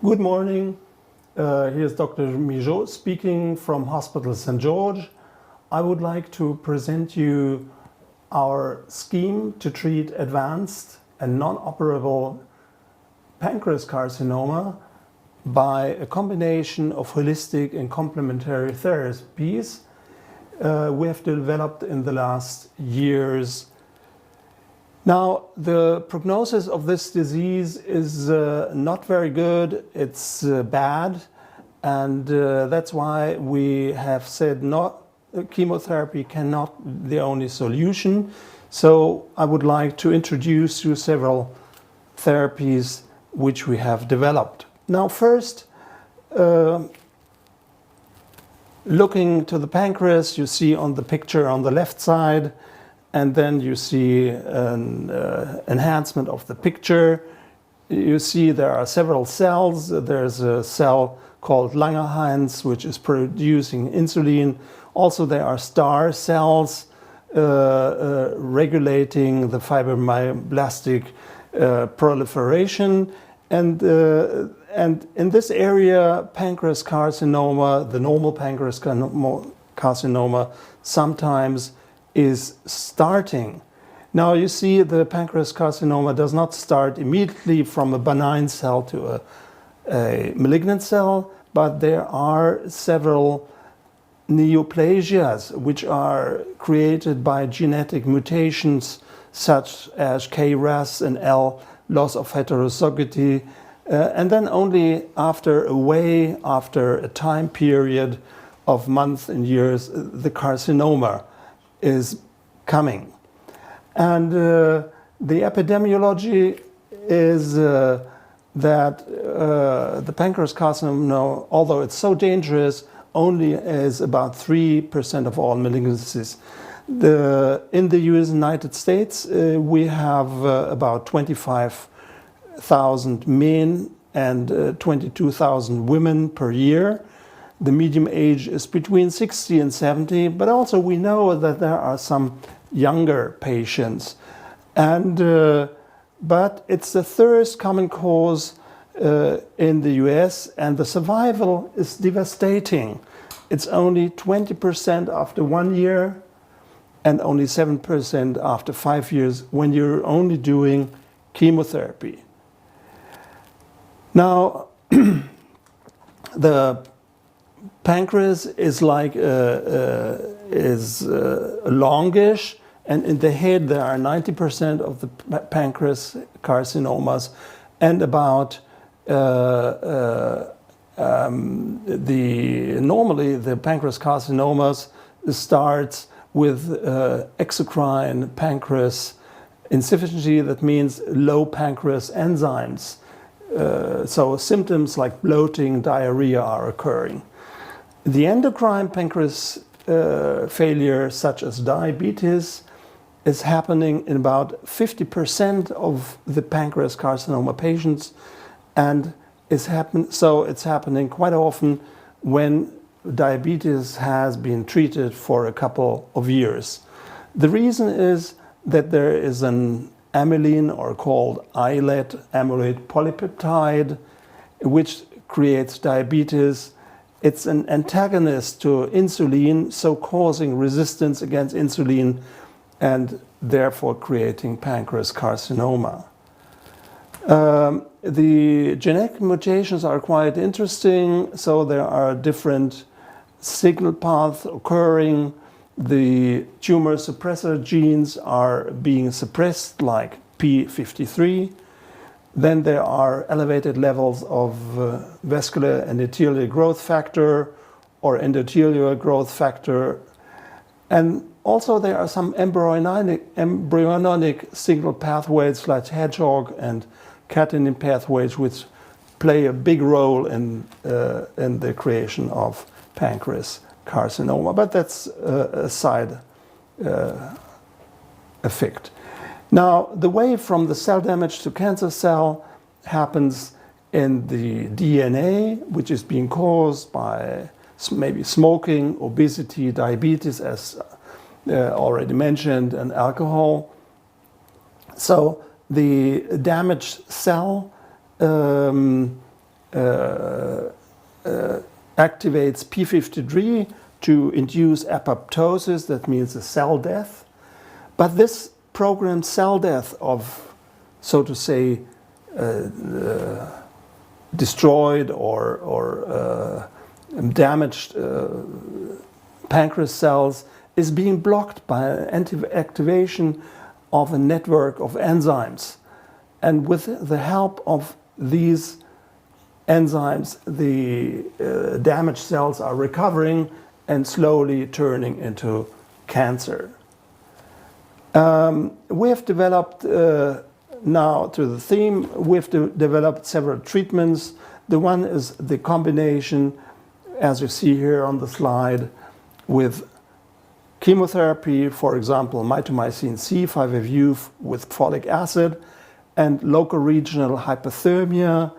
Good morning. Here's Dr. Migeod speaking from Hospital St. George. I would like to present you our scheme to treat advanced and non-operable pancreas carcinoma by a combination of holistic and complementary therapies we have developed in the last years. Now, the prognosis of this disease is not very good. It's bad, and that's why we have said chemotherapy cannot be the only solution. So I would like to introduce you several therapies which we have developed. Now, first, looking to the pancreas, you see on the picture on the left side, and then you see an enhancement of the picture. You see there are several cells. There's a cell called Langerhans, which is producing insulin. Also, there are star cells regulating the fibroblastic proliferation. And in this area, pancreas carcinoma, the normal pancreas carcinoma, sometimes is starting. Now you see the pancreas carcinoma does not start immediately from a benign cell to a malignant cell, but there are several neoplasias which are created by genetic mutations such as KRAS and L, loss of heterozygosity, and then only after a time period of months and years, the carcinoma is coming. And the epidemiology is that the pancreas carcinoma, although it's so dangerous, only is about 3% of all malignancies. In the United States, we have about 25,000 men and 22,000 women per year. The median age is between 60 and 70, but also we know that there are some younger patients. And but it's the third common cause in the US, and the survival is devastating. It's only 20% after 1 year and only 7% after 5 years when you're only doing chemotherapy. Now, the pancreas is like longish, and in the head there are 90% of the pancreas carcinomas, and about normally the pancreas carcinomas starts with exocrine pancreas insufficiency. That means low pancreas enzymes. So symptoms like bloating, diarrhea are occurring. The endocrine pancreas failure, such as diabetes, is happening in about 50% of the pancreas carcinoma patients, and it's happening quite often when diabetes has been treated for a couple of years. The reason is that there is an amylin, or called islet amyloid polypeptide, which creates diabetes. It's an antagonist to insulin, so causing resistance against insulin and therefore creating pancreas carcinoma. The genetic mutations are quite interesting. So there are different signal paths occurring. The tumor suppressor genes are being suppressed, like P53. Then there are elevated levels of vascular endothelial growth factor or endothelial growth factor. And also there are some embryonic signal pathways like hedgehog and catenin pathways, which play a big role in the creation of pancreas carcinoma. But that's a side effect. Now, the way from the cell damage to cancer cell happens in the DNA, which is being caused by maybe smoking, obesity, diabetes, as already mentioned, and alcohol. So the damaged cell activates p53 to induce apoptosis, that means a cell death. But this programmed cell death of, so to say, destroyed or damaged pancreas cells is being blocked by activation of a network of enzymes. And with the help of these enzymes, the damaged cells are recovering and slowly turning into cancer. We have developed, now to the theme, we've developed several treatments. The one is the combination, as you see here on the slide, with chemotherapy, for example, mitomycin C, 5-FU with folic acid, and local regional hypothermia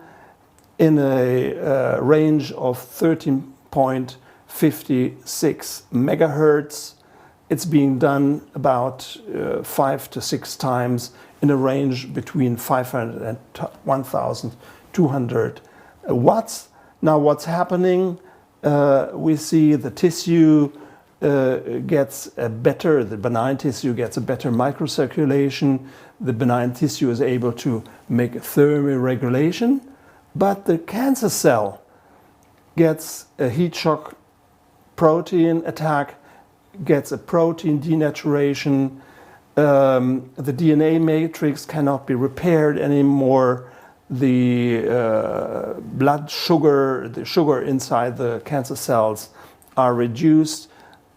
in a range of 13.56 megahertz. It's being done about 5 to 6 times in a range between 500 and 1,200 watts. Now what's happening? We see the tissue gets a better, the benign tissue gets a better microcirculation. The benign tissue is able to make a thermoregulation, but the cancer cell gets a heat shock protein attack, gets a protein denaturation. The DNA matrix cannot be repaired anymore. The blood sugar, the sugar inside the cancer cells are reduced.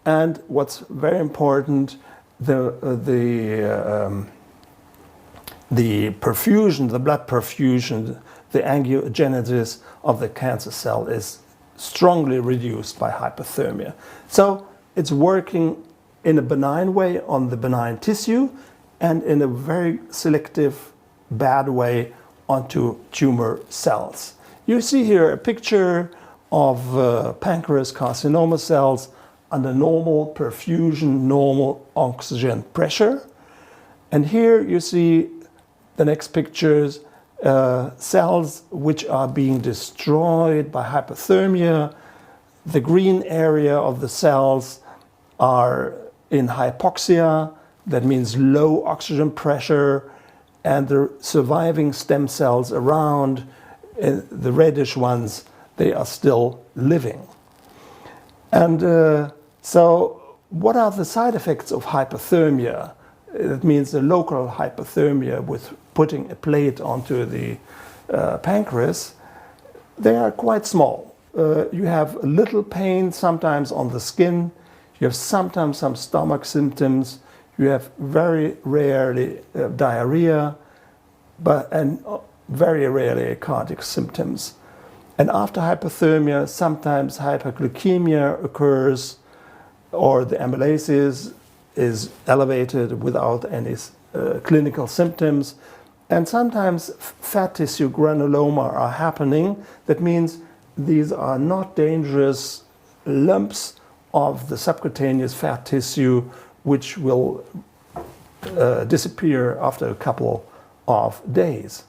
And what's very important, the perfusion, the blood perfusion, the angiogenesis of the cancer cell is strongly reduced by hypothermia. So it's working in a benign way on the benign tissue and in a very selective, bad way onto tumor cells. You see here a picture of pancreas carcinoma cells under normal perfusion, normal oxygen pressure. And here you see the next pictures, cells which are being destroyed by hypothermia. The green area of the cells are in hypoxia, that means low oxygen pressure, and the surviving stem cells around, the reddish ones, they are still living. And so what are the side effects of hypothermia? That means the local hypothermia with putting a plate onto the pancreas. They are quite small. You have a little pain sometimes on the skin. You have sometimes some stomach symptoms. You have very rarely diarrhea, and very rarely cardiac symptoms. And after hypothermia, sometimes hyperglycemia occurs, or the amylases is elevated without any clinical symptoms. And sometimes fat tissue granuloma are happening. That means these are not dangerous lumps of the subcutaneous fat tissue, which will disappear after a couple of days.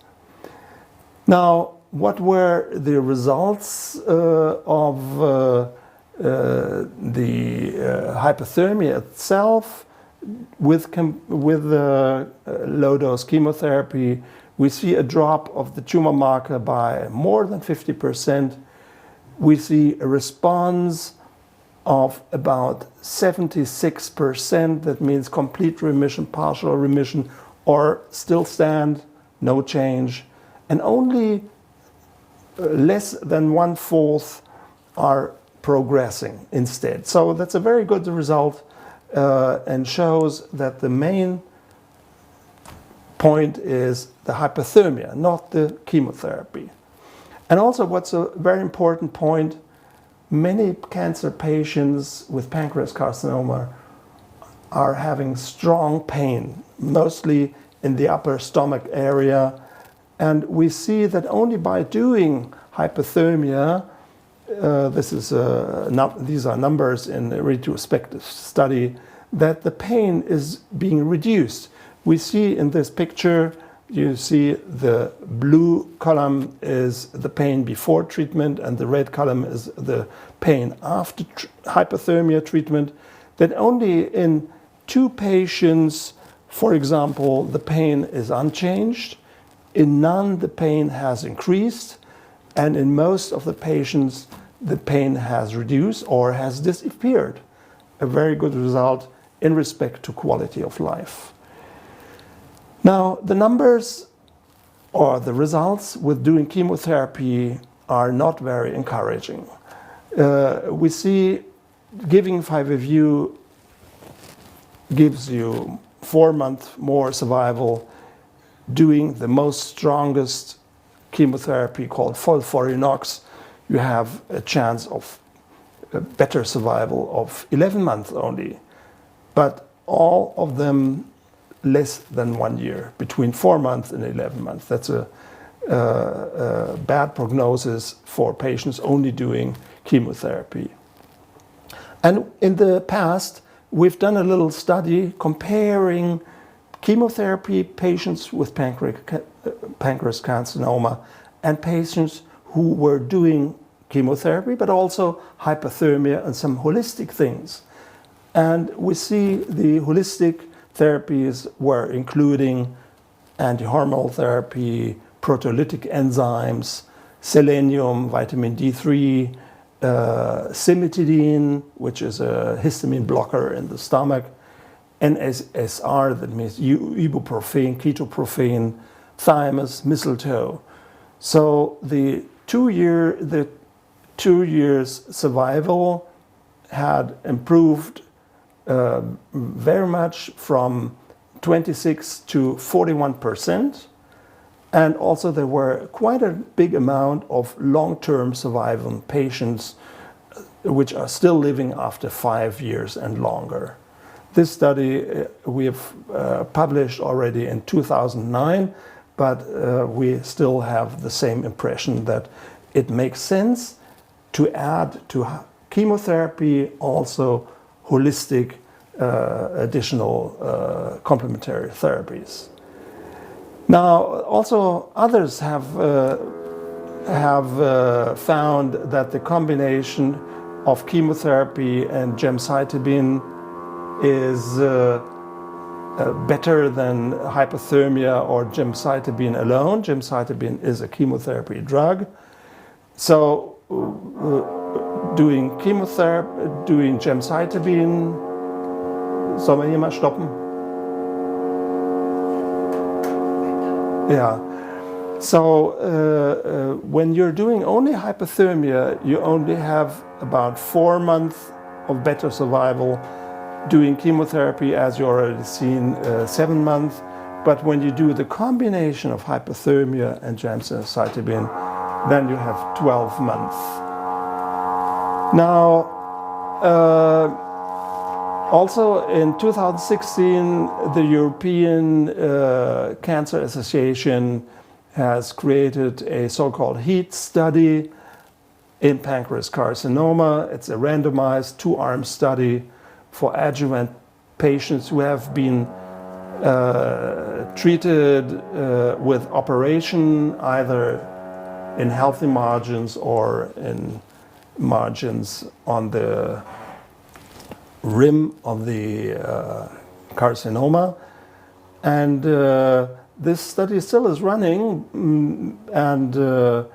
Now, what were the results of the hypothermia itself? With low-dose chemotherapy, we see a drop of the tumor marker by more than 50%. We see a response of about 76%, that means complete remission, partial remission, or still stand, no change. And only less than 1/4 are progressing instead. So that's a very good result and shows that the main point is the hypothermia, not the chemotherapy. And also what's a very important point, many cancer patients with pancreas carcinoma are having strong pain, mostly in the upper stomach area. And we see that only by doing hypothermia, these are numbers in a retrospective study, that the pain is being reduced. We see in this picture You see the blue column is the pain before treatment, and the red column is the pain after hypothermia treatment. That only in 2 patients, for example, the pain is unchanged. In none, the pain has increased. And in most of the patients, the pain has reduced or has disappeared. A very good result in respect to quality of life. Now, the numbers or the results with doing chemotherapy are not very encouraging. We see giving 5-FU gives you 4 months more survival. Doing the most strongest chemotherapy called FOLFIRINOX, you have a chance of a better survival of 11 months only. But all of them less than 1 year, between 4 months and 11 months. That's a bad prognosis for patients only doing chemotherapy. And in the past, we've done a little study comparing chemotherapy patients with pancreas carcinoma and patients who were doing chemotherapy, but also hypothermia and some holistic things. And we see the holistic therapies were including anti-hormonal therapy, proteolytic enzymes, selenium, vitamin D3, cimetidine, which is a histamine blocker in the stomach, NSSR, that means ibuprofen, ketoprofen, thymus, mistletoe. So the 2 years survival had improved very much from 26 to 41%. And also there were quite a big amount of long-term survival patients which are still living after 5 years and longer. This study we have published already in 2009, but we still have the same impression that it makes sense to add to chemotherapy also holistic additional complementary therapies. Now, also others have found that the combination of chemotherapy and gemcitabine is better than hypothermia or gemcitabine alone. Gemcitabine is a chemotherapy drug. So doing chemotherapy, doing gemcitabine, soll man hier mal stoppen? Yeah. So when you're doing only hypothermia, you only have about 4 months of better survival. Doing chemotherapy, as you already seen, 7 months. But when you do the combination of hypothermia and gemcitabine, then you have 12 months. Now, also in 2016, the European Cancer Association has created a so-called HEAT study in pancreas carcinoma. It's a randomized 2-arm study for adjuvant patients who have been treated with operation, either in healthy margins or in margins on the rim of the carcinoma. And this study still is running, and the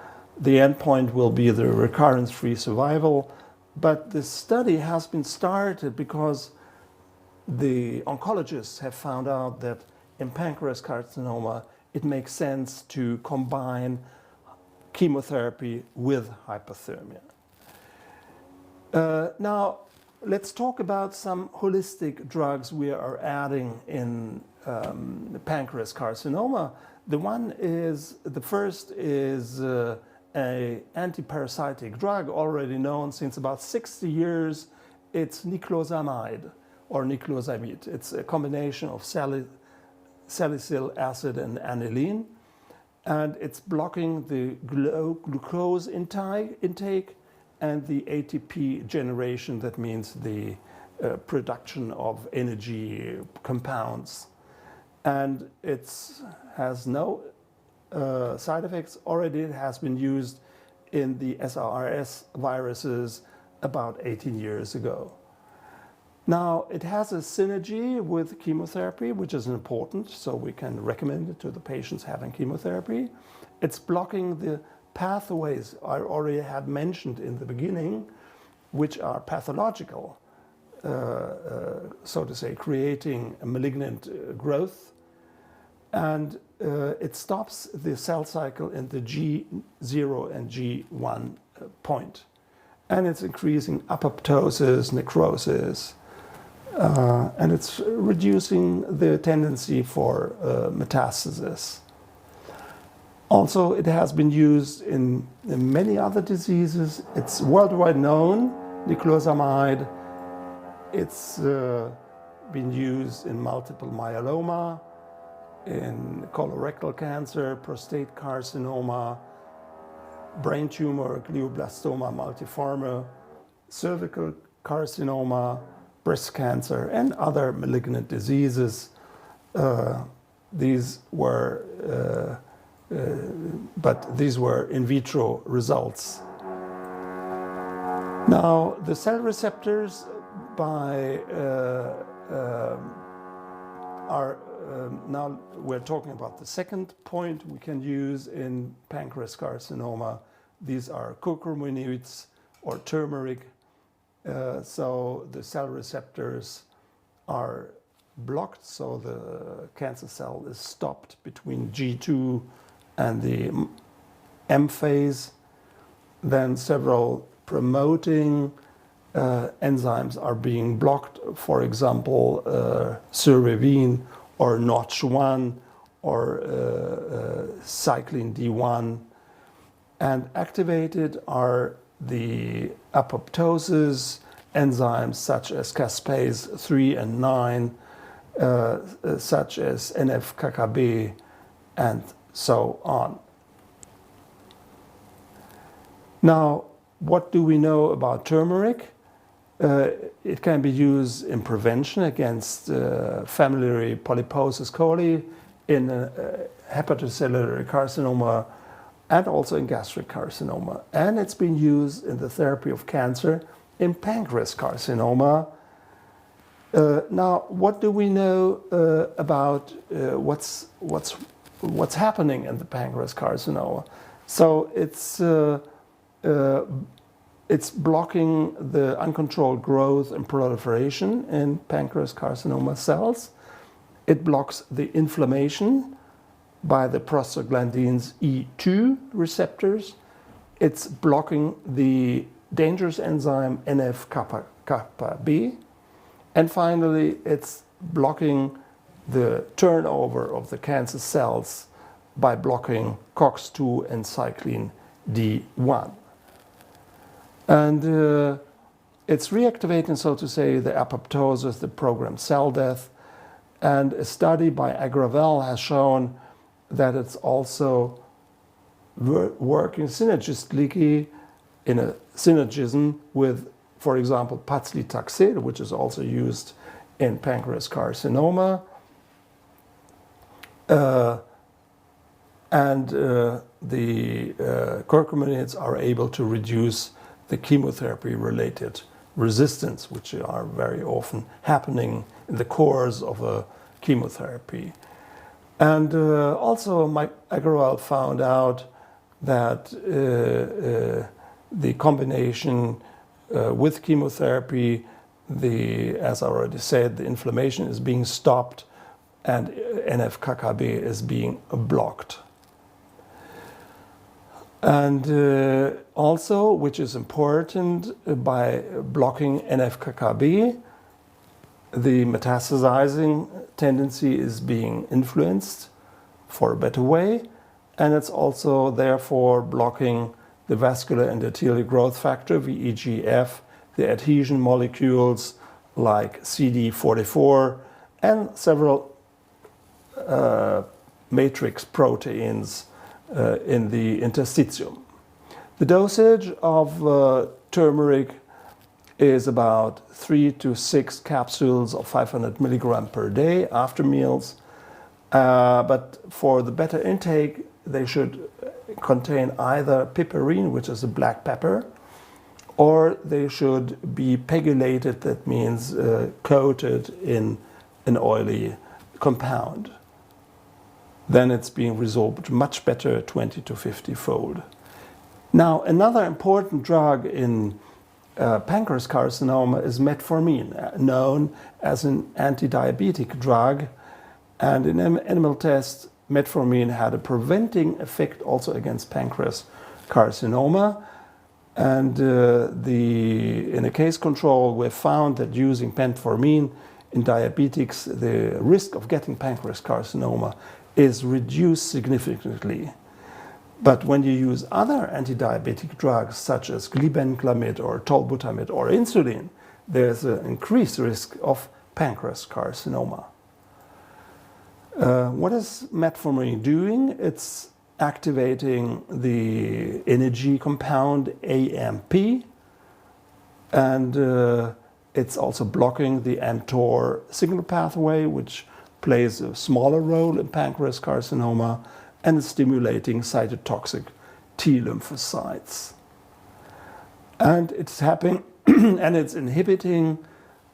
endpoint will be the recurrence-free survival. But this study has been started because the oncologists have found out that in pancreas carcinoma, it makes sense to combine chemotherapy with hypothermia. Now, let's talk about some holistic drugs we are adding in pancreas carcinoma. The first is an antiparasitic drug already known since about 60 years. It's Nucleosamide or Nucleosamide. It's a combination of salicylic acid and aniline, and it's blocking the glucose intake and the ATP generation. That means the production of energy compounds. and it has no side effects. Already it has been used in the SRS viruses about 18 years ago. Now, it has a synergy with chemotherapy, which is important, so we can recommend it to the patients having chemotherapy. It's blocking the pathways I already had mentioned in the beginning, which are pathological, so to say, creating a malignant growth. And it stops the cell cycle in the G0 and G1 point. And it's increasing apoptosis, necrosis, and it's reducing the tendency for metastasis. Also, it has been used in many other diseases. It's worldwide known, Nucleosamide. It's been used in multiple myeloma, in colorectal cancer, prostate carcinoma, brain tumor, glioblastoma multiforme, cervical carcinoma, breast cancer, and other malignant diseases. These were in vitro results. Now, the cell receptors now we're talking about the second point we can use in pancreas carcinoma. These are curcuminoids or turmeric. So the cell receptors are blocked, so the cancer cell is stopped between G2 and the M phase. Then several promoting enzymes are being blocked, for example, survivin or Notch1 or cyclin D1. And activated are the apoptosis enzymes such as caspase 3 and 9, such as NF-κB, and so on. Now, what do we know about turmeric? It can be used in prevention against familiary polyposis coli, in hepatocellular carcinoma, and also in gastric carcinoma. And it's been used in the therapy of cancer in pancreas carcinoma. Now, what do we know about what's happening in the pancreas carcinoma? So it's blocking the uncontrolled growth and proliferation in pancreas carcinoma cells. It blocks the inflammation by the prostaglandins E2 receptors. It's blocking the dangerous enzyme NF-κB. And finally, it's blocking the turnover of the cancer cells by blocking COX-2 and cyclin D1. And it's reactivating, so to say, the apoptosis, the programmed cell death. And a study by Agrawal has shown that it's also working synergistically in a synergism with, for example, paclitaxel, which is also used in pancreas carcinoma. The curcuminoids are able to reduce the chemotherapy-related resistance, which are very often happening in the course of a chemotherapy. And also, Mike Agrawal found out that the combination with chemotherapy, as I already said, the inflammation is being stopped and NF-κB is being blocked. And also, which is important, by blocking NF-κB, the metastasizing tendency is being influenced for a better way, and it's also therefore blocking the vascular endothelial growth factor, VEGF, the adhesion molecules like CD44, and several matrix proteins in the interstitium. The dosage of turmeric is about 3 to 6 capsules of 500 milligram per day after meals. But for the better intake, they should contain either piperine, which is a black pepper, or they should be pegulated, that means coated in an oily compound. Then it's being resorbed much better, 20 to 50 fold. Now, another important drug in pancreas carcinoma is metformin, known as an anti-diabetic drug. And in animal tests, metformin had a preventing effect also against pancreas carcinoma. And in a case control, we found that using metformin in diabetics, the risk of getting pancreas carcinoma is reduced significantly. But when you use other anti-diabetic drugs such as glibenclamide or tolbutamide or insulin, there's an increased risk of pancreas carcinoma. What is metformin doing? It's activating the energy compound AMP, and it's also blocking the mTOR signal pathway, which plays a smaller role in pancreas carcinoma, and stimulating cytotoxic T lymphocytes. And it's happening, and it's inhibiting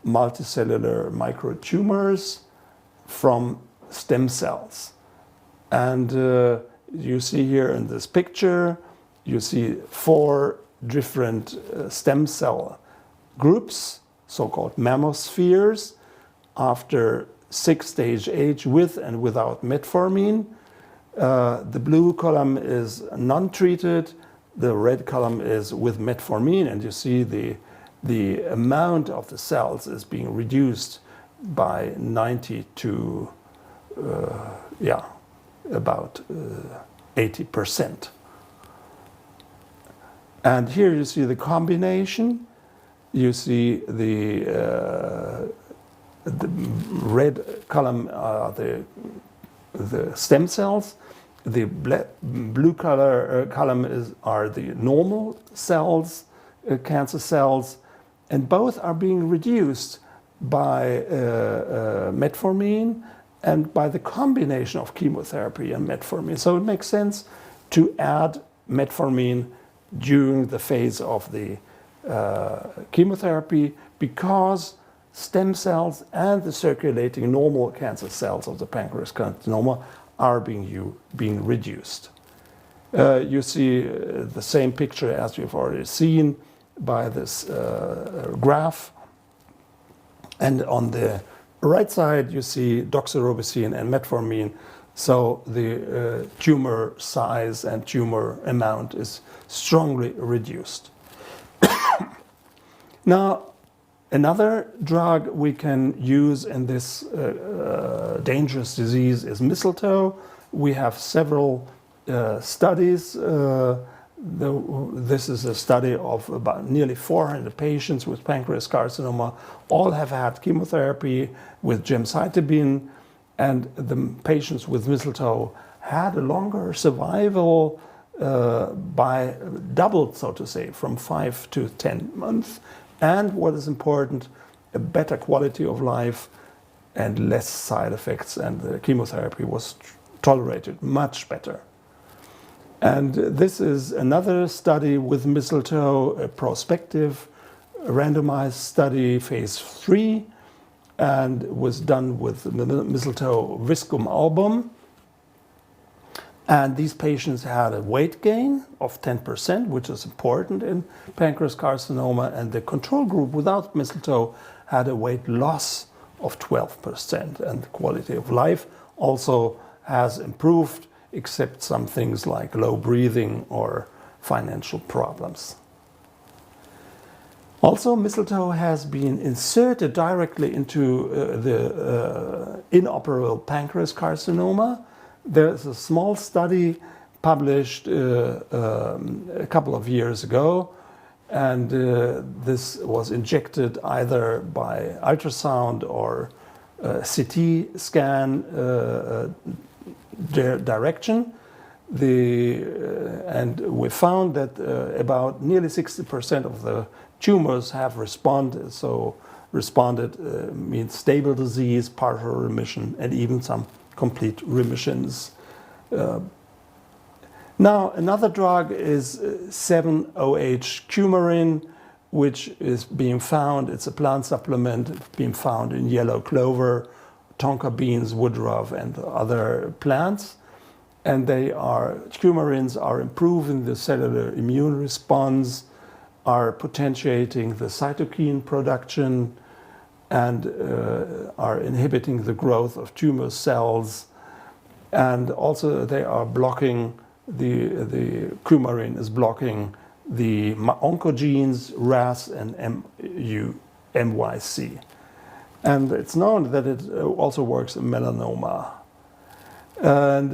multicellular microtumors from stem cells. And you see here in this picture, you see 4 different stem cell groups, so-called mammospheres, after 6-stage age with and without metformin. The blue column is non-treated, the red column is with metformin, and you see the amount of the cells is being reduced by 90 to about 80%. And here you see the combination. You see the red column are the stem cells. The blue column are the normal cells, cancer cells, and both are being reduced by metformin and by the combination of chemotherapy and metformin. So it makes sense to add metformin during the phase of the chemotherapy, because stem cells and the circulating normal cancer cells of the pancreas carcinoma are being reduced. You see the same picture as you've already seen by this graph. And on the right side, you see doxorubicin and metformin. So the tumor size and tumor amount is strongly reduced. Now, another drug we can use in this dangerous disease is mistletoe. We have several studies. This is a study of about nearly 400 patients with pancreas carcinoma. All have had chemotherapy with gemcitabine, and the patients with mistletoe had a longer survival by doubled, so to say, from 5 to 10 months. And what is important, a better quality of life and less side effects, and the chemotherapy was tolerated much better. And this is another study with mistletoe, a prospective randomized study, phase 3, and was done with mistletoe viscum album. And these patients had a weight gain of 10%, which is important in pancreas carcinoma, and the control group without mistletoe had a weight loss of 12%, and the quality of life also has improved, except some things like low breathing or financial problems. Also, mistletoe has been inserted directly into the inoperable pancreas carcinoma. There's a small study published a couple of years ago, and this was injected either by ultrasound or CT scan direction. And we found that about nearly 60% of the tumors have responded. So responded means stable disease, partial remission, and even some complete remissions. Now, another drug is 7-OH Cumarin, which is being found, it's a plant supplement being found in yellow clover, tonka beans, woodruff, and other plants. And Cumarins are improving the cellular immune response, are potentiating the cytokine production, and are inhibiting the growth of tumor cells. And also they are blocking, the Cumarin is blocking the oncogenes RAS and MYC. And it's known that it also works in melanoma. And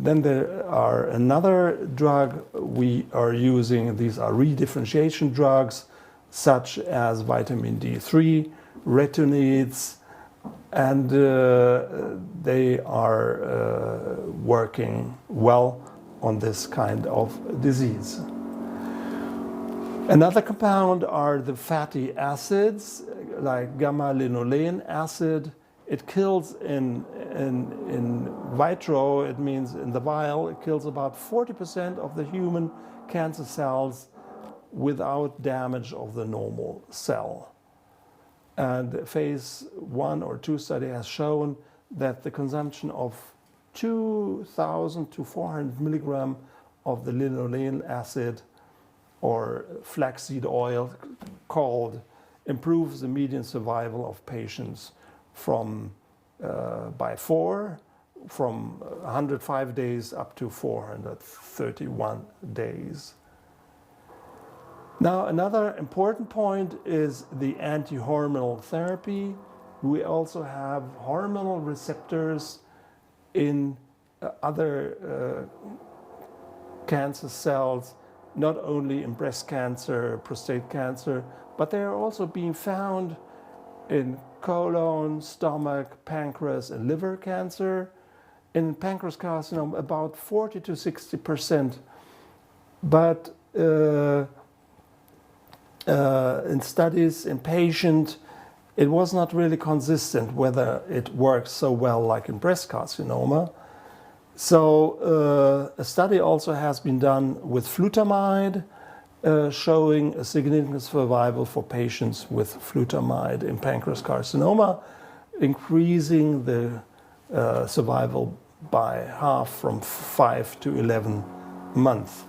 then there are another drug we are using. These are redifferentiation drugs, such as vitamin D3, retinoids, and they are working well on this kind of disease. Another compound are the fatty acids, like gamma-linolene acid. It kills in vitro, it means in the vial, it kills about 40% of the human cancer cells without damage of the normal cell. And phase 1 or 2 study has shown that the consumption of 2,000 to 400 milligram of the linolene acid or flaxseed oil improves the median survival of patients by 105 days up to 431 days. Now, another important point is the anti-hormonal therapy. We also have hormonal receptors in other cancer cells, not only in breast cancer, prostate cancer, but they are also being found in colon, stomach, pancreas, and liver cancer. In pancreas carcinoma, about 40 to 60%. But in studies in patients, it was not really consistent whether it works so well like in breast carcinoma. So a study also has been done with flutamide, showing a significant survival for patients with flutamide in pancreas carcinoma, increasing the survival by half from 5 to 11 months.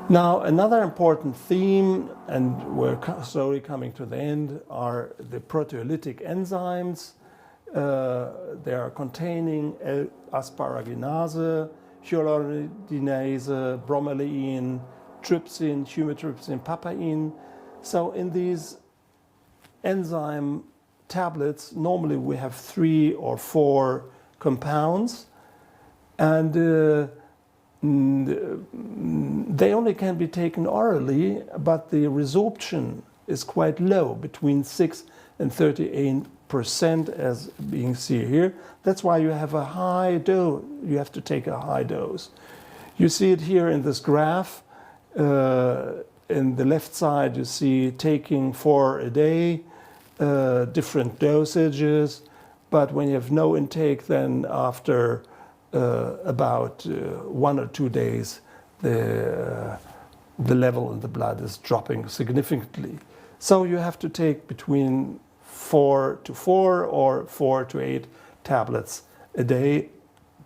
Now, another important theme, and we're slowly coming to the end, are the proteolytic enzymes. They are containing asparaginase, hyaluronidase, bromelain, trypsin, chymotrypsin, papain. So in these enzyme tablets, normally we have 3 or 4 compounds, and they only can be taken orally, but the resorption is quite low, between 6 and 38%, as being seen here. That's why you have a high dose. You have to take a high dose. You see it here in this graph. In the left side, you see taking 4 a day, different dosages. But when you have no intake, then after about 1 or 2 days, the level in the blood is dropping significantly. So you have to take between 4 to 4 or 4 to 8 tablets a day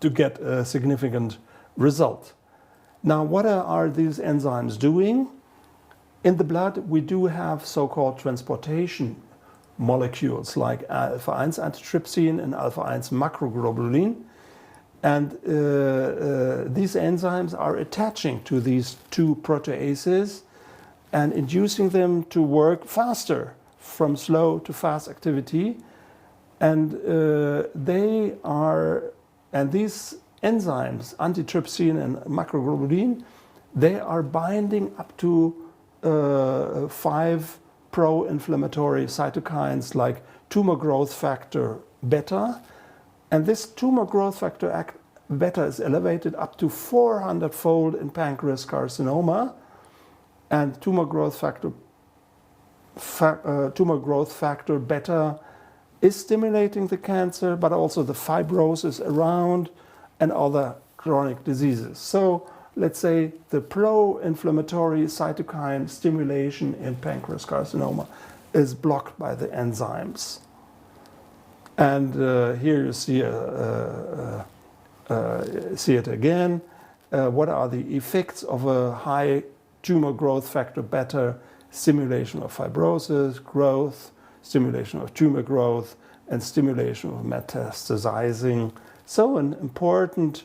to get a significant result. Now, what are these enzymes doing? In the blood, we do have so-called transportation molecules like alpha-1 antitrypsin and alpha-1 macroglobulin. And these enzymes are attaching to these 2 proteases and inducing them to work faster, from slow to fast activity. And these enzymes, antitrypsin and macroglobulin, they are binding up to 5 pro-inflammatory cytokines like tumor growth factor beta. And this tumor growth factor beta is elevated up to 400-fold in pancreas carcinoma. And tumor growth factor beta is stimulating the cancer, but also the fibrosis around and other chronic diseases. So let's say the pro-inflammatory cytokine stimulation in pancreas carcinoma is blocked by the enzymes. And here you see, see it again. What are the effects of a high tumor growth factor beta stimulation of fibrosis, growth, stimulation of tumor growth, and stimulation of metastasizing. So an important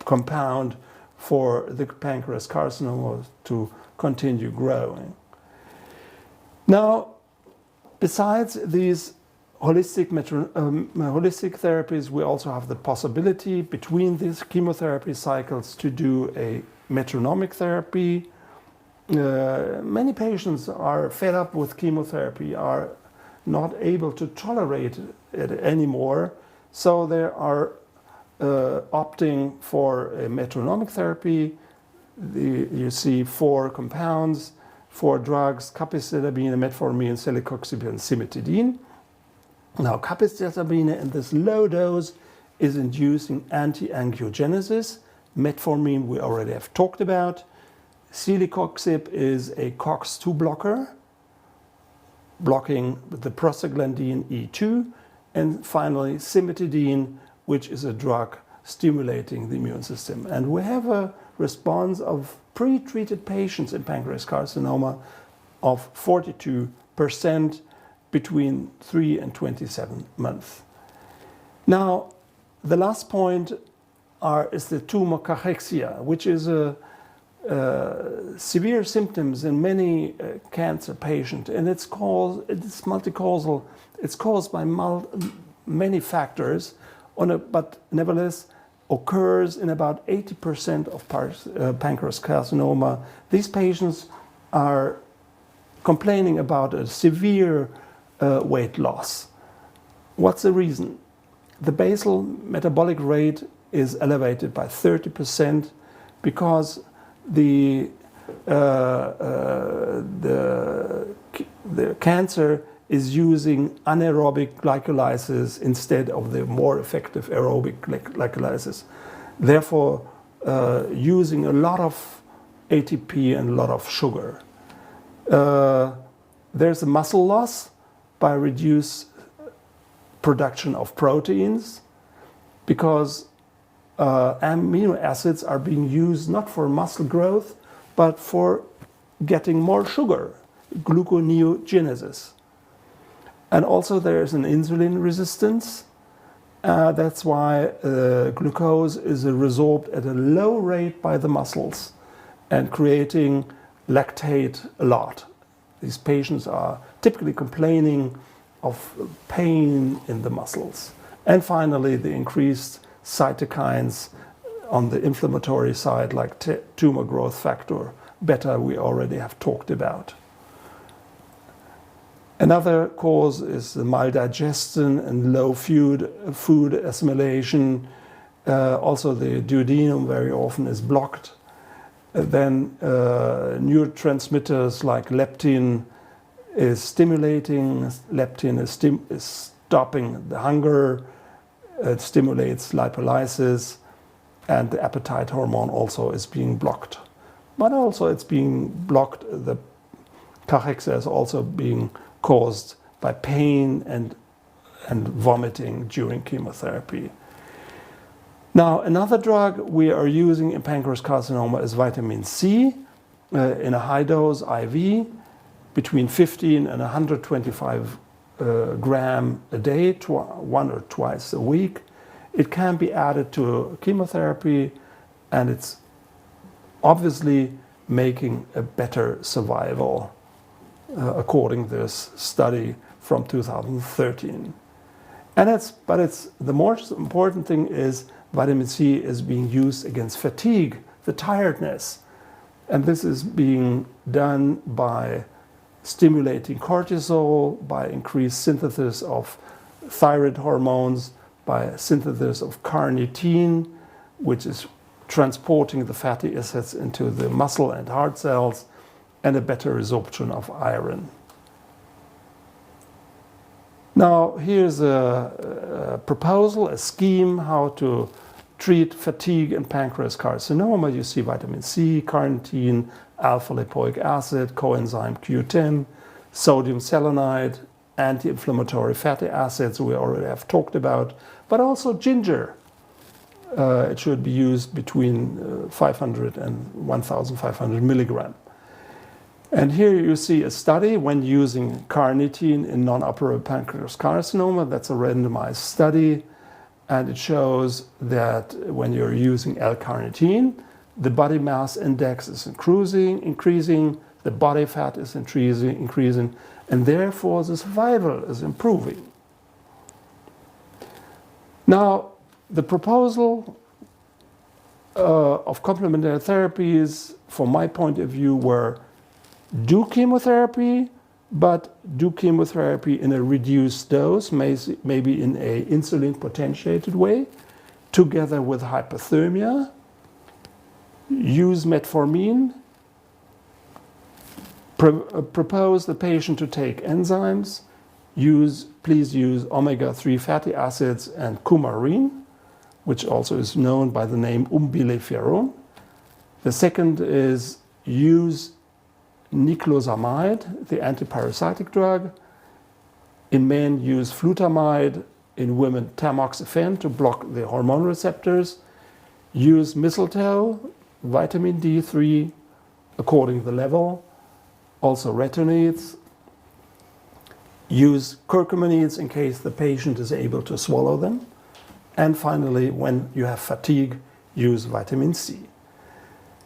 compound for the pancreas carcinoma to continue growing. Now, besides these holistic therapies, we also have the possibility between these chemotherapy cycles to do a metronomic therapy. Many patients are fed up with chemotherapy, are not able to tolerate it anymore, so they are opting for a metronomic therapy. You see 4 compounds, 4 drugs: capecitabine, metformin, celecoxib, and cimetidine. Now, capecitabine in this low dose is inducing anti-angiogenesis. Metformin we already have talked about. Celecoxib is a COX-2 blocker, blocking the prostaglandin E2. And finally, cimetidine, which is a drug stimulating the immune system. And we have a response of pre-treated patients in pancreas carcinoma of 42% between 3 and 27 months. Now, the last point is the tumor cachexia, which is a severe symptoms in many cancer patients, and it's multicausal. It's caused by many factors, but nevertheless occurs in about 80% of pancreas carcinoma. These patients are complaining about a severe weight loss. What's the reason? The basal metabolic rate is elevated by 30% because the cancer is using anaerobic glycolysis instead of the more effective aerobic glycolysis. Therefore, using a lot of ATP and a lot of sugar. There's a muscle loss by reduced production of proteins because amino acids are being used not for muscle growth, but for getting more sugar, gluconeogenesis. And also there is an insulin resistance. That's why glucose is resorbed at a low rate by the muscles and creating lactate a lot. These patients are typically complaining of pain in the muscles. And finally, the increased cytokines on the inflammatory side, like tumor growth factor beta, we already have talked about. Another cause is the maldigestion and low food assimilation. Also, the duodenum very often is blocked. Then neurotransmitters like leptin is stimulating. Leptin is stopping the hunger. It stimulates lipolysis, and the appetite hormone also is being blocked. But also it's being blocked, the cachexia is also being caused by pain and vomiting during chemotherapy. Now, another drug we are using in pancreas carcinoma is vitamin C in a high dose IV, between 15 and 125 gram a day, 1 or twice a week. It can be added to chemotherapy, and it's obviously making a better survival, according to this study from 2013. But the most important thing is vitamin C is being used against fatigue, the tiredness. And this is being done by stimulating cortisol, by increased synthesis of thyroid hormones, by synthesis of carnitine, which is transporting the fatty acids into the muscle and heart cells, and a better resorption of iron. Now, here's a proposal, a scheme how to treat fatigue and pancreas carcinoma. You see vitamin C, carnitine, alpha-lipoic acid, coenzyme Q10, sodium selenide, anti-inflammatory fatty acids we already have talked about, but also ginger. It should be used between 500 and 1,500 milligram. And here you see a study when using carnitine in non-operable pancreas carcinoma. That's a randomized study. And it shows that when you're using L-carnitine, the body mass index is increasing, the body fat is increasing, and therefore the survival is improving. Now, the proposal of complementary therapies, from my point of view, were do chemotherapy, but do chemotherapy in a reduced dose, maybe in an insulin potentiated way, together with hypothermia. Use metformin. Propose the patient to take enzymes. Please use omega-3 fatty acids and Cumarin, which also is known by the name umbiliferone. The second is use Nucleosamide, the antiparasitic drug. In men, use flutamide. In women, tamoxifen to block the hormone receptors. Use mistletoe, vitamin D3, according to the level. Also retinoids. Use curcuminids in case the patient is able to swallow them. And finally, when you have fatigue, use vitamin C.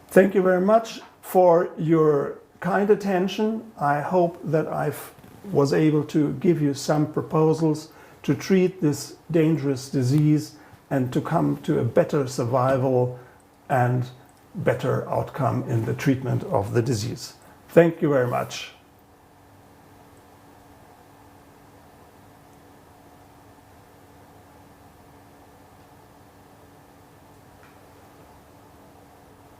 Thank you very much for your kind attention. I hope that I was able to give you some proposals to treat this dangerous disease and to come to a better survival and better outcome in the treatment of the disease. Thank you very much.